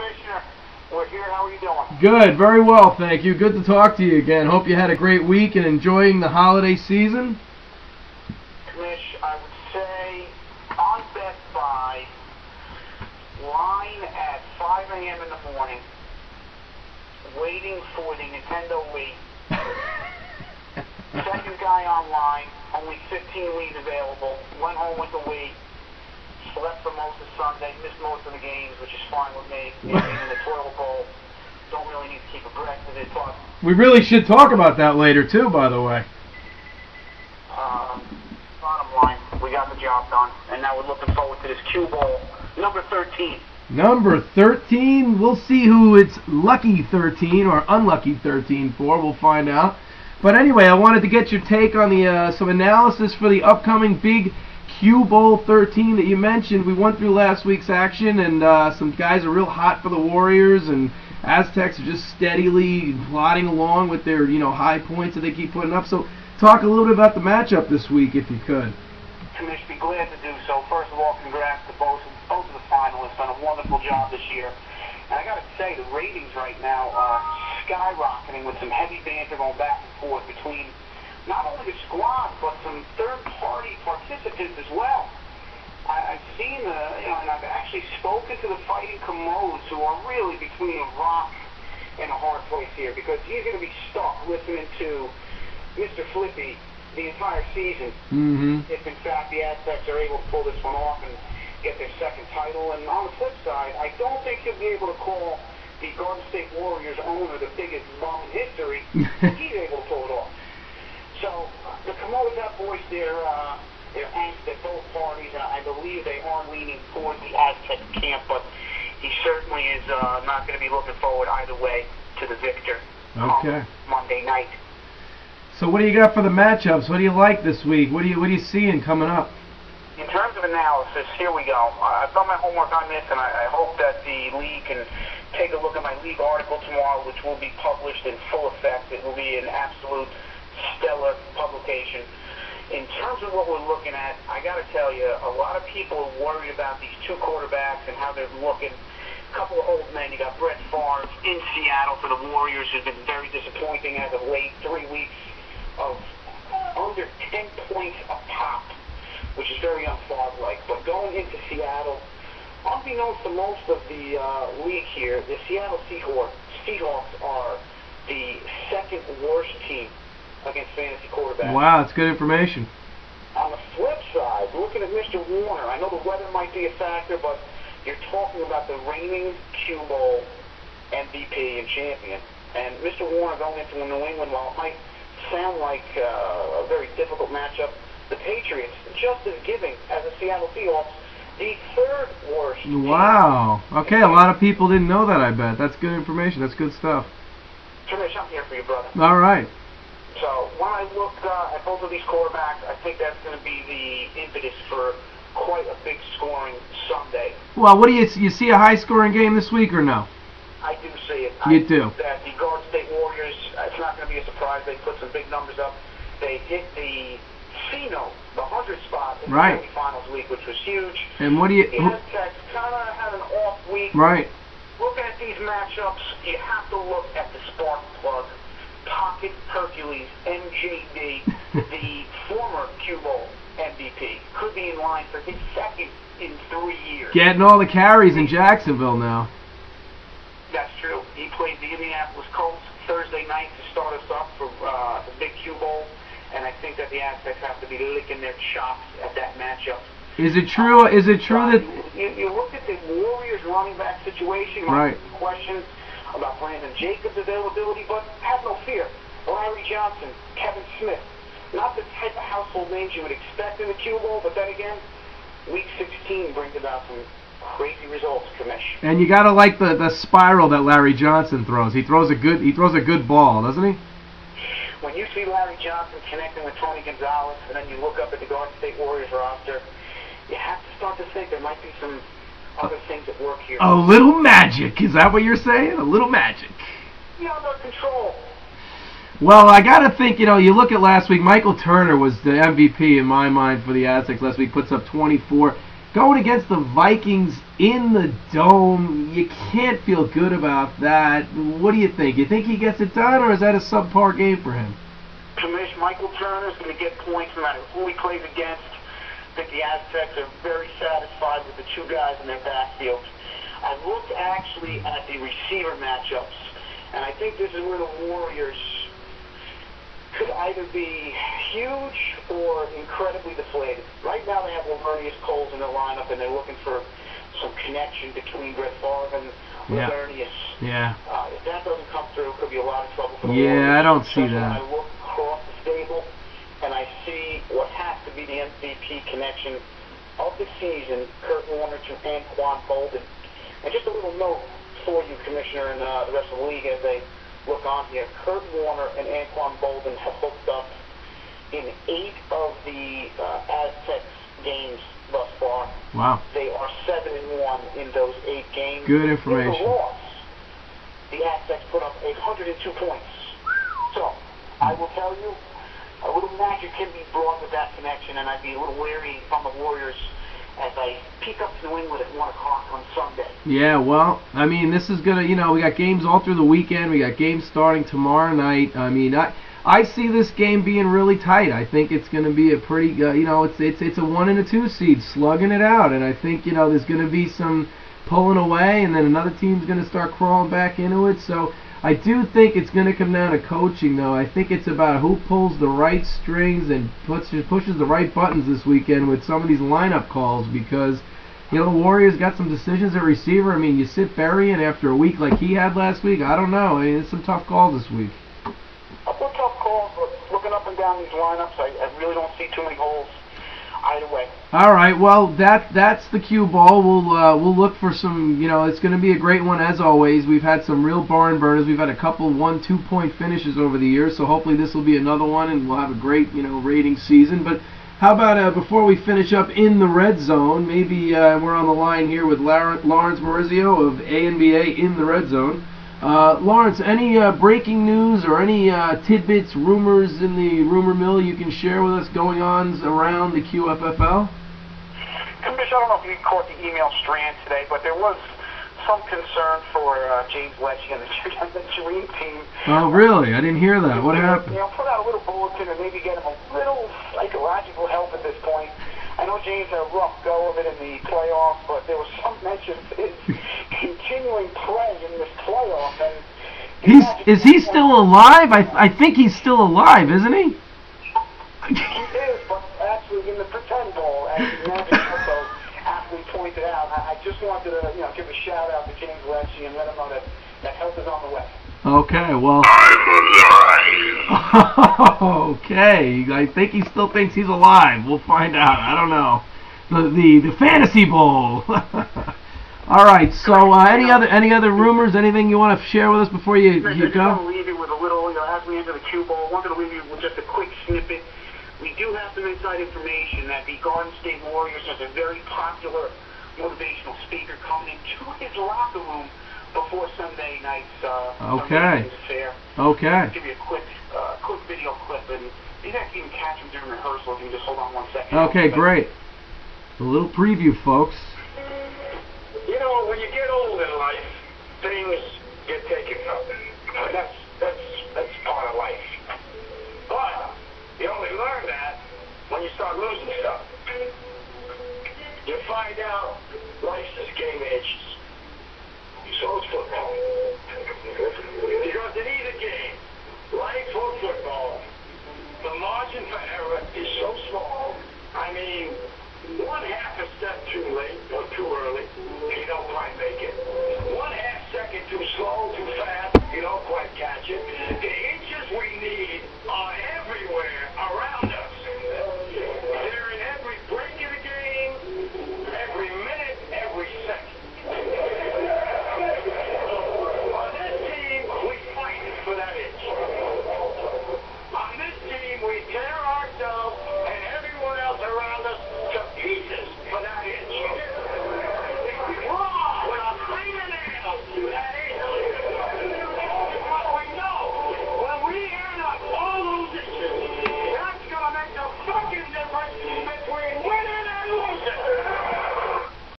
Commissioner. We're here. How are you doing? Good, very well, thank you. Good to talk to you again. Hope you had a great week and enjoying the holiday season. Commish, I would say on Best Buy, line at 5 a.m. in the morning, waiting for the Nintendo Wii. Second guy online, only 15 leads available. Went home with the Wii. Slept for most of Sunday, missed most of the games, which is fine with me. In the toilet bowl. Don't really need to keep abreast of it, but We really should talk about that later, too, by the way. bottom line, we got the job done, and now we're looking forward to this Qbowl, number 13. Number 13, we'll see who it's lucky 13 or unlucky 13 for. We'll find out. But anyway, I wanted to get your take on the some analysis for the upcoming big Qbowl 13 that you mentioned. We went through last week's action, and some guys are real hot for the Warriors, and Aztecs are just steadily plodding along with their high points that they keep putting up. So talk a little bit about the matchup this week, if you could. Commissioner, be glad to do so. First of all, congrats to both of the finalists. Done a wonderful job this year. And I got to say, the ratings right now are skyrocketing with some heavy banter going back and forth between not only the squad, but some third-party participants as well. I've seen and I've actually spoken to the Fighting Qbowl, who are really between a rock and a hard place here, because he's going to be stuck listening to Mr. Flippy the entire season, if in fact the Aztecs are able to pull this one off and get their second title. And on the flip side, I don't think he'll be able to call the Golden State Warriors owner the biggest bum in history if he's able to pull it off. So the Qbowl have voiced their angst at both parties, and I believe they are leaning toward the Aztec camp, but he certainly is not going to be looking forward either way to the victor Monday night. So what do you got for the matchups? What do you like this week? What are you seeing coming up? In terms of analysis, here we go. I've done my homework on this, and I hope that the league can take a look at my league article tomorrow, which will be published in full effect. It will be an absolute stellar publication. In terms of what we're looking at, I got to tell you, a lot of people are worried about these two quarterbacks and how they're looking. A couple of old men. You got Brett Favre in Seattle for the Warriors, who's been very disappointing as of late. 3 weeks of under 10 points a pop, which is very un-Favre-like. But going into Seattle, unbeknownst to most of the league here, the Seattle Seahawks are the second worst team against fantasy quarterbacks. Wow, that's good information. On the flip side, looking at Mr. Warner, I know the weather might be a factor, but you're talking about the reigning Qbowl MVP and champion. And Mr. Warner going into New England, while it might sound like a very difficult matchup, the Patriots, just as giving as the Seattle Seahawks, the third worst team. Wow. Okay, a lot of people didn't know that, I bet. That's good information. That's good stuff. Trish, I'm here for you, brother. All right. So when I look at both of these quarterbacks, I think that's going to be the impetus for quite a big scoring Sunday. Well, what do you see a high-scoring game this week or no? I do see it. You do. That the Golden State Warriors, it's not going to be a surprise. They put some big numbers up. They hit the Xiii, the 100 spot in the semifinals week, which was huge. And what do you? The Aztecs kind of had an off week. Right. Looking at these matchups, you have to look at the spark plug. Pocket Hercules, MJD, the former Qbowl MVP, could be in line for his second in 3 years. Getting all the carries in Jacksonville now. That's true. He played the Indianapolis Colts Thursday night to start us up for the big Qbowl, and I think that the Aztecs have to be licking their chops at that matchup. Is it true? Is it true that you look at the Warriors running back situation? Right. Questions about Brandon Jacobs' availability, but have no fear. Larry Johnson, Kevin Smith, not the type of household names you would expect in the Qbowl, but then again, Week 16 brings about some crazy results, Commish. And you gotta like the spiral that Larry Johnson throws. He throws a good ball, doesn't he? When you see Larry Johnson connecting with Tony Gonzalez, and then you look up at the Golden State Warriors roster, you have to start to think there might be some other things at work here. A little magic, is that what you're saying? A little magic. Under control. Well, I gotta think, you look at last week, Michael Turner was the MVP in my mind for the Aztecs last week, puts up 24. going against the Vikings in the Dome, you can't feel good about that. What do you think? You think he gets it done, or is that a subpar game for him? Commish, Michael Turner's going to get points no matter who he plays against. I think the Aztecs are very satisfied with the two guys in their backfield. I looked actually at the receiver matchups, and I think this is where the Warriors could either be huge or incredibly deflated. Right now they have Lavernius Coles in their lineup, and they're looking for some connection between Brett Favre and Lavernius. Yeah. If that doesn't come through, it could be a lot of trouble for the Warriors. Yeah, I don't see that. When I look across the stable, and I see what has to be the MVP connection of the season, Kurt Warner to Anquan Bolden. And just a little note for you, Commissioner, and the rest of the league as they look on here. Kurt Warner and Anquan Bolden have hooked up in 8 of the Aztecs games thus far. Wow. They are 7-1 in those 8 games. Good information. In the loss, the Aztecs put up 102 points. So, I will tell you, a little magic can be brought with that connection, and I'd be a little wary from the Warriors as I peek up to New England at 1 o'clock on Sunday. Yeah, well, I mean, this is going to, we got games all through the weekend. We got games starting tomorrow night. I mean, I see this game being really tight. I think it's going to be a pretty, it's a 1 and a 2 seed slugging it out. And I think, there's going to be some pulling away, and then another team's going to start crawling back into it. So I do think it's going to come down to coaching, though. I think it's about who pulls the right strings and pushes the right buttons this weekend with some of these lineup calls, because the Warriors got some decisions at receiver. I mean, you sit Berrien after a week like he had last week. I don't know. I mean, it's some tough calls this week. Couple of tough calls, but looking up and down these lineups, I really don't see too many holes either way. All right, well, that's the Qbowl. We'll look for some, it's going to be a great one as always. We've had some real barn burners. We've had a couple 1-2 point finishes over the years, so hopefully this will be another one, and we'll have a great, rating season. But how about before we finish up in the red zone, maybe we're on the line here with Lawrence Maurizio of A&BA in the red zone. Lawrence, any breaking news or any tidbits, rumors in the rumor mill you can share with us going on around the QFFL? Commissioner, I don't know if you caught the email strand today, but there was some concern for James Lecce and the Xiii team. Oh, really? I didn't hear that. What happened? Put out a little bulletin and maybe get him a little psychological help at this point. I know James had a rough go of it in the playoffs, but there was some mention of his continuing play in this playoff. And is he still alive? I think he's still alive, isn't he? He is, but actually in the pretend bowl, as the Magic also aptly pointed out. I just wanted to give a shout out to James Lecce and let him know that help is on the way. Okay, well. Okay, I think he still thinks he's alive. We'll find out. I don't know. The Fantasy Bowl. All right. So, any other rumors? Anything you want to share with us before you go? I just want to leave you with a little. As we enter the Qbowl, I wanted to leave you with just a quick snippet. We do have some inside information that the Garden State Warriors has a very popular motivational speaker coming into his locker room before Sunday night's affair. Okay. I'll give you a quick video clip, and you guys can even catch him during rehearsal if you can just hold on 1 second. Okay, great. A little preview, folks. When you get old in life,